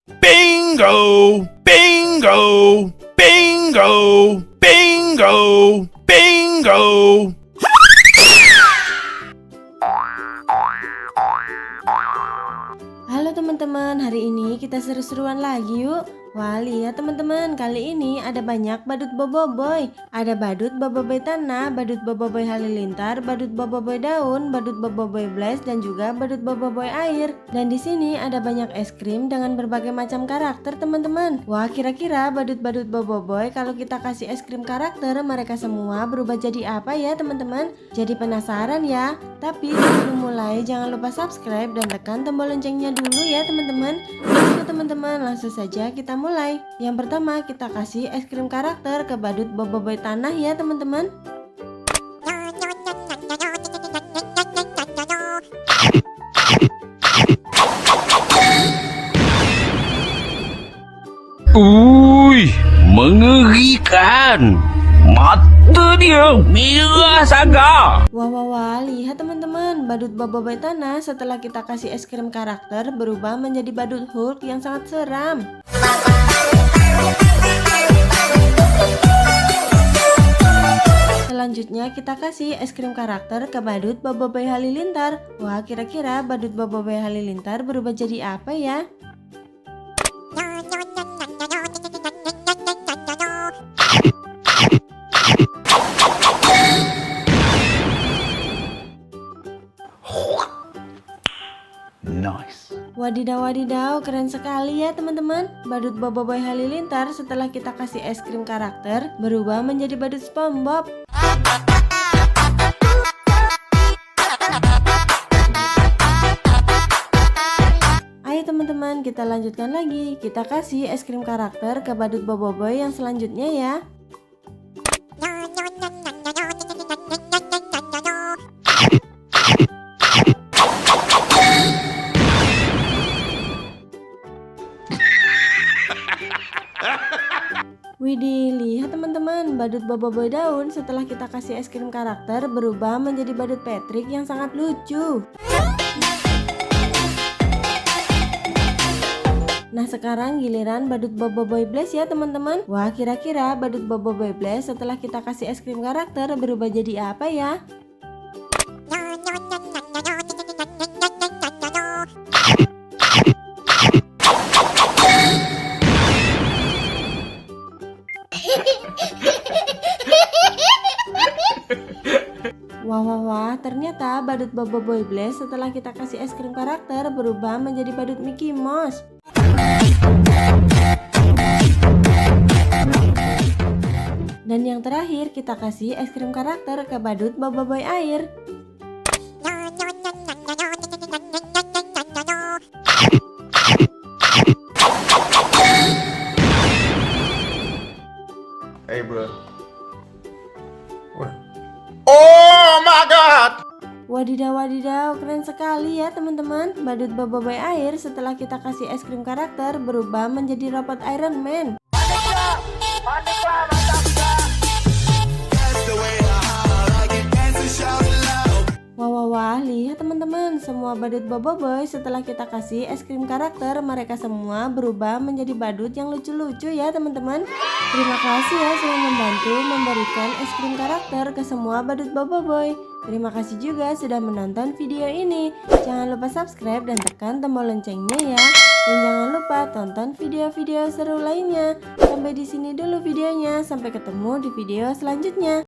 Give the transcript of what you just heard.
Bingo! Bingo! Bingo! Bingo! Bingo! Halo teman-teman, hari ini kita seru-seruan lagi yuk. Wah, lihat teman-teman, kali ini ada banyak badut boboiboy. Ada badut boboiboy tanah, badut boboiboy halilintar, badut boboiboy daun, badut boboiboy bles, dan juga badut boboiboy air. Dan di sini ada banyak es krim dengan berbagai macam karakter teman-teman. Wah, kira-kira badut-badut boboiboy kalau kita kasih es krim karakter, mereka semua berubah jadi apa ya teman-teman? Jadi penasaran ya? Tapi sebelum mulai jangan lupa subscribe dan tekan tombol loncengnya dulu ya teman-teman. Oke teman-teman, langsung saja kita mulai. Yang pertama kita kasih es krim karakter ke badut boboiboy tanah ya teman-teman. Mengerikan. Mata dia merah sangat. Wah, lihat teman-teman, badut boboiboy tanah setelah kita kasih es krim karakter berubah menjadi badut Hulk yang sangat seram. Selanjutnya kita kasih es krim karakter ke badut boboiboy halilintar. Wah, kira-kira badut boboiboy halilintar berubah jadi apa ya? Nice. Wadidaw, keren sekali ya teman-teman. Badut boboiboy halilintar setelah kita kasih es krim karakter berubah menjadi badut SpongeBob. Ayo teman-teman, kita lanjutkan lagi. Kita kasih es krim karakter ke badut boboiboy yang selanjutnya ya. Widih, lihat teman-teman, badut boboiboy daun setelah kita kasih es krim karakter berubah menjadi badut Patrick yang sangat lucu. Nah, sekarang giliran badut boboiboy bles ya teman-teman. Wah, kira-kira badut boboiboy bles setelah kita kasih es krim karakter berubah jadi apa ya? Wah, ternyata badut boboiboy bles setelah kita kasih es krim karakter berubah menjadi badut Mickey Mouse. Dan yang terakhir kita kasih es krim karakter ke badut boboiboy air. Hey, bro. What? Oh my God! Wadidaw, keren sekali ya teman-teman. Badut boboiboy air setelah kita kasih es krim karakter berubah menjadi robot Iron Man. Wah, lihat teman-teman, semua badut boboiboy setelah kita kasih es krim karakter mereka semua berubah menjadi badut yang lucu-lucu ya teman-teman. Terima kasih ya sudah membantu memberikan es krim karakter ke semua badut boboiboy. Terima kasih juga sudah menonton video ini. Jangan lupa subscribe dan tekan tombol loncengnya ya. Dan jangan lupa tonton video-video seru lainnya. Sampai di sini dulu videonya. Sampai ketemu di video selanjutnya.